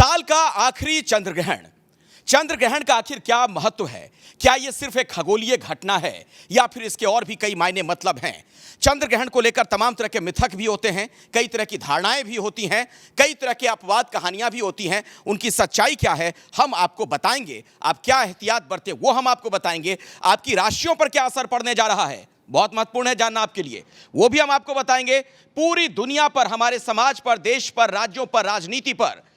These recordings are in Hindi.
साल का आखिरी चंद्र ग्रहण। चंद्र ग्रहण का आखिर क्या महत्व है? क्या यह सिर्फ एक खगोलीय घटना है या फिर इसके और भी कई मायने मतलब हैं? चंद्र ग्रहण को लेकर तमाम तरह के मिथक भी होते हैं, कई तरह की धारणाएं भी होती हैं, कई तरह की अपवाद कहानियां भी होती हैं। उनकी सच्चाई क्या है हम आपको बताएंगे। आप क्या एहतियात बरते वो हम आपको बताएंगे। आपकी राशियों पर क्या असर पड़ने जा रहा है, बहुत महत्वपूर्ण है जानना आपके लिए, वो भी हम आपको बताएंगे। पूरी दुनिया पर, हमारे समाज पर, देश पर, राज्यों पर, राजनीति पर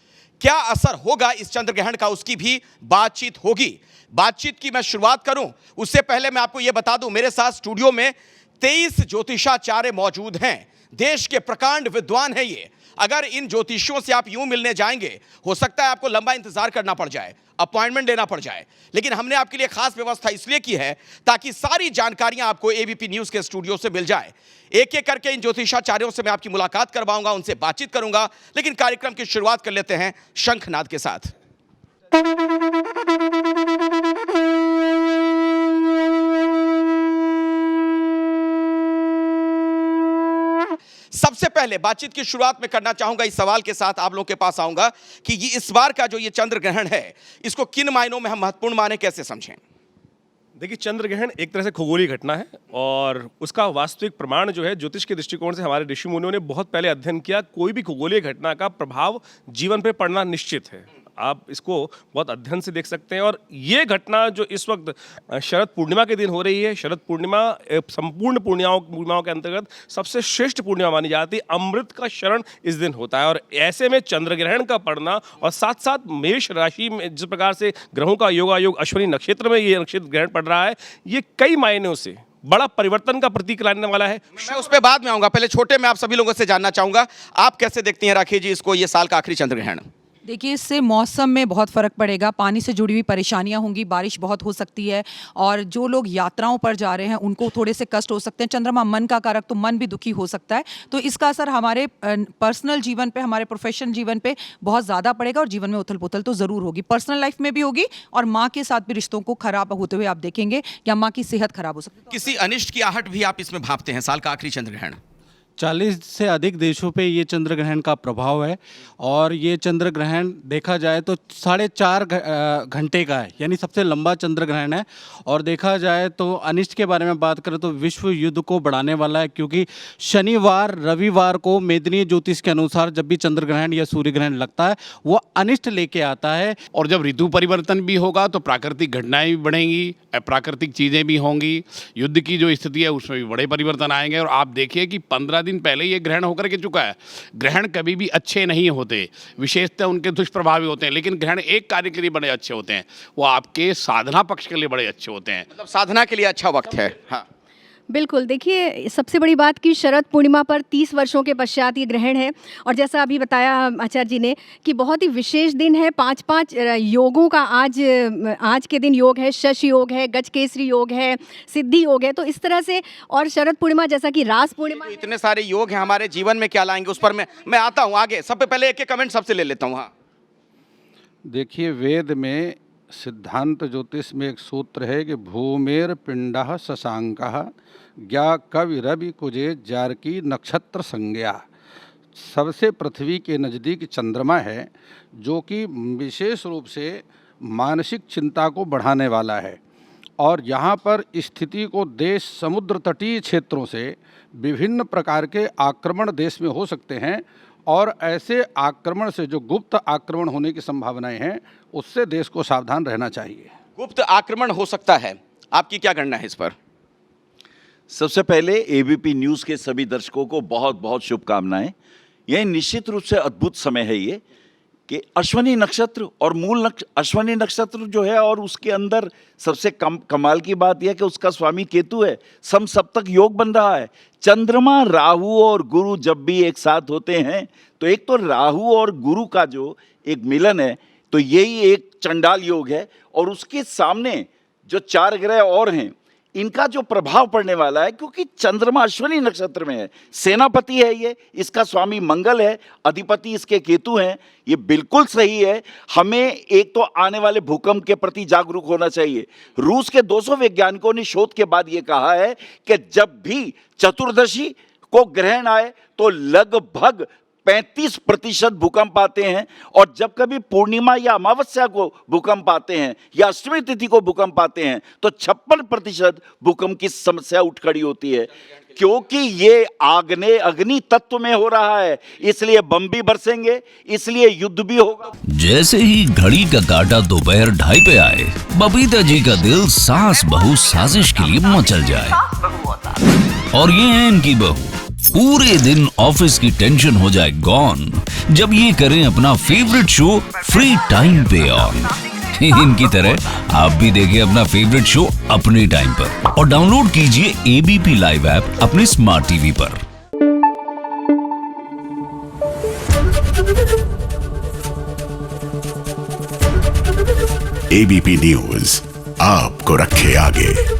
क्या असर होगा इस चंद्र ग्रहण का, उसकी भी बातचीत होगी। बातचीत की मैं शुरुआत करूं उससे पहले मैं आपको यह बता दूं, मेरे साथ स्टूडियो में 23 ज्योतिषाचार्य मौजूद हैं। देश के प्रकांड विद्वान हैं ये। अगर इन ज्योतिषियों से आप यूं मिलने जाएंगे, हो सकता है आपको लंबा इंतजार करना पड़ जाए, अपॉइंटमेंट लेना पड़ जाए, लेकिन हमने आपके लिए खास व्यवस्था इसलिए की है ताकि सारी जानकारियां आपको एबीपी न्यूज के स्टूडियो से मिल जाए। एक एक करके इन ज्योतिषाचार्यों से मैं आपकी मुलाकात करवाऊंगा, उनसे बातचीत करूंगा, लेकिन कार्यक्रम की शुरुआत कर लेते हैं शंखनाद के साथ। सबसे पहले बातचीत की शुरुआत में करना चाहूंगा, इस सवाल के साथ आप लोगों के पास आऊंगा कि ये इस बार का जो ये चंद्र ग्रहण है, इसको किन मायनों में हम महत्वपूर्ण माने, कैसे समझें? देखिए, चंद्र ग्रहण एक तरह से खगोलीय घटना है और उसका वास्तविक प्रमाण जो है ज्योतिष के दृष्टिकोण से हमारे ऋषि मुनियों ने बहुत पहले अध्ययन किया। कोई भी खगोलीय घटना का प्रभाव जीवन पे पड़ना निश्चित है। आप इसको बहुत अध्ययन से देख सकते हैं। और ये घटना जो इस वक्त शरद पूर्णिमा के दिन हो रही है, शरद पूर्णिमा संपूर्ण पूर्णिमाओं के अंतर्गत सबसे श्रेष्ठ पूर्णिमा मानी जाती है। अमृत का शरण इस दिन होता है और ऐसे में चंद्र ग्रहण का पड़ना और साथ साथ मेष राशि में जिस प्रकार से ग्रहों का योगायोग अश्विनी नक्षत्र में ये नक्षत्र ग्रहण पड़ रहा है, ये कई मायनों से बड़ा परिवर्तन का प्रतीक लाने वाला है। मैं उस पर बाद में आऊंगा, पहले छोटे में आप सभी लोगों से जानना चाहूंगा, आप कैसे देखती हैं राखी जी इसको, ये साल का आखिरी चंद्र ग्रहण? देखिए, इससे मौसम में बहुत फ़र्क पड़ेगा। पानी से जुड़ी हुई परेशानियां होंगी, बारिश बहुत हो सकती है और जो लोग यात्राओं पर जा रहे हैं उनको थोड़े से कष्ट हो सकते हैं। चंद्रमा मन का कारक, तो मन भी दुखी हो सकता है। तो इसका असर हमारे पर्सनल जीवन पे, हमारे प्रोफेशनल जीवन पे बहुत ज़्यादा पड़ेगा और जीवन में उथल पुथल तो ज़रूर होगी, पर्सनल लाइफ में भी होगी और माँ के साथ भी रिश्तों को खराब होते हुए आप देखेंगे या माँ की सेहत खराब हो सकती है। किसी अनिष्ट की आहट भी आप इसमें भांपते हैं? साल का आखिरी चंद्र ग्रहण 40 से अधिक देशों पे ये चंद्र ग्रहण का प्रभाव है और ये चंद्र ग्रहण देखा जाए तो 4.5 घंटे का है, यानी सबसे लंबा चंद्र ग्रहण है। और देखा जाए तो अनिष्ट के बारे में बात करें तो विश्व युद्ध को बढ़ाने वाला है, क्योंकि शनिवार रविवार को मेदिनी ज्योतिष के अनुसार जब भी चंद्र ग्रहण या सूर्य ग्रहण लगता है वो अनिष्ट लेके आता है। और जब ऋतु परिवर्तन भी होगा तो प्राकृतिक घटनाएं भी बढ़ेंगी, प्राकृतिक चीज़ें भी होंगी, युद्ध की जो स्थिति है उसमें भी बड़े परिवर्तन आएंगे। और आप देखिए कि 15 दिन पहले ये ग्रहण होकर के चुका है। ग्रहण कभी भी अच्छे नहीं होते, विशेषतः उनके दुष्प्रभावी होते हैं, लेकिन ग्रहण एक कार्य के लिए बड़े अच्छे होते हैं, वो आपके साधना पक्ष के लिए बड़े अच्छे होते हैं। मतलब साधना के लिए अच्छा वक्त है। हाँ बिल्कुल, देखिए सबसे बड़ी बात कि शरद पूर्णिमा पर 30 वर्षों के पश्चात ये ग्रहण है और जैसा अभी बताया आचार्य जी ने कि बहुत ही विशेष दिन है। 5 योगों का आज के दिन योग है, शश योग है, गजकेसरी योग है, सिद्धि योग है। तो इस तरह से, और शरद पूर्णिमा जैसा कि रास पूर्णिमा, इतने सारे योग हैं, हमारे जीवन में क्या लाएंगे उस पर मैं आता हूँ आगे। सबसे पहले एक कमेंट सबसे ले लेता हूँ। हाँ देखिए, वेद में सिद्धांत ज्योतिष में एक सूत्र है कि भूमेर पिंडः शशांकः ज्ञा कवि रवि कुजे जारकी नक्षत्र संज्ञा। सबसे पृथ्वी के नज़दीक चंद्रमा है जो कि विशेष रूप से मानसिक चिंता को बढ़ाने वाला है। और यहाँ पर स्थिति को देश समुद्र तटीय क्षेत्रों से विभिन्न प्रकार के आक्रमण देश में हो सकते हैं और ऐसे आक्रमण से जो गुप्त आक्रमण होने की संभावनाएं हैं उससे देश को सावधान रहना चाहिए। गुप्त आक्रमण हो सकता है, आपकी क्या गणना है इस पर? सबसे पहले एबीपी न्यूज़ के सभी दर्शकों को बहुत बहुत शुभकामनाएं। यह निश्चित रूप से अद्भुत समय है ये कि अश्विनी नक्षत्र और अश्विनी नक्षत्र जो है और उसके अंदर सबसे कमाल की बात यह कि उसका स्वामी केतु है, समसप्तक योग बन रहा है। चंद्रमा, राहु और गुरु जब भी एक साथ होते हैं तो एक तो राहु और गुरु का जो एक मिलन है तो यही एक चंडाल योग है। और उसके सामने जो 4 ग्रह और हैं इनका जो प्रभाव पड़ने वाला है, क्योंकि चंद्रमा अश्विनी नक्षत्र में है, सेनापति है ये, इसका स्वामी मंगल है, अधिपति इसके केतु हैं। ये बिल्कुल सही है। हमें एक तो आने वाले भूकंप के प्रति जागरूक होना चाहिए। रूस के 200 वैज्ञानिकों ने शोध के बाद ये कहा है कि जब भी चतुर्दशी को ग्रहण आए तो लगभग 35% भूकंप आते हैं, और जब कभी पूर्णिमा या अमावस्या को भूकंप आते हैं या अष्टमी तिथि को भूकंप आते हैं तो 56% भूकंप की समस्या उठ खड़ी होती है, क्योंकि ये आग्नेय अग्नि तत्व में हो रहा है, इसलिए बम भी बरसेंगे, इसलिए युद्ध भी होगा। जैसे ही घड़ी का काटा दोपहर 2:30 पे आए, बबीता जी का दिल सास बहू साजिश के लिए मचल जाए। और ये है इनकी बहू, पूरे दिन ऑफिस की टेंशन हो जाए गॉन जब ये करें अपना फेवरेट शो फ्री टाइम पे ऑन। इनकी तरह आप भी देखिए अपना फेवरेट शो अपने टाइम पर और डाउनलोड कीजिए एबीपी लाइव ऐप अपने स्मार्ट टीवी पर। एबीपी न्यूज आपको रखे आगे।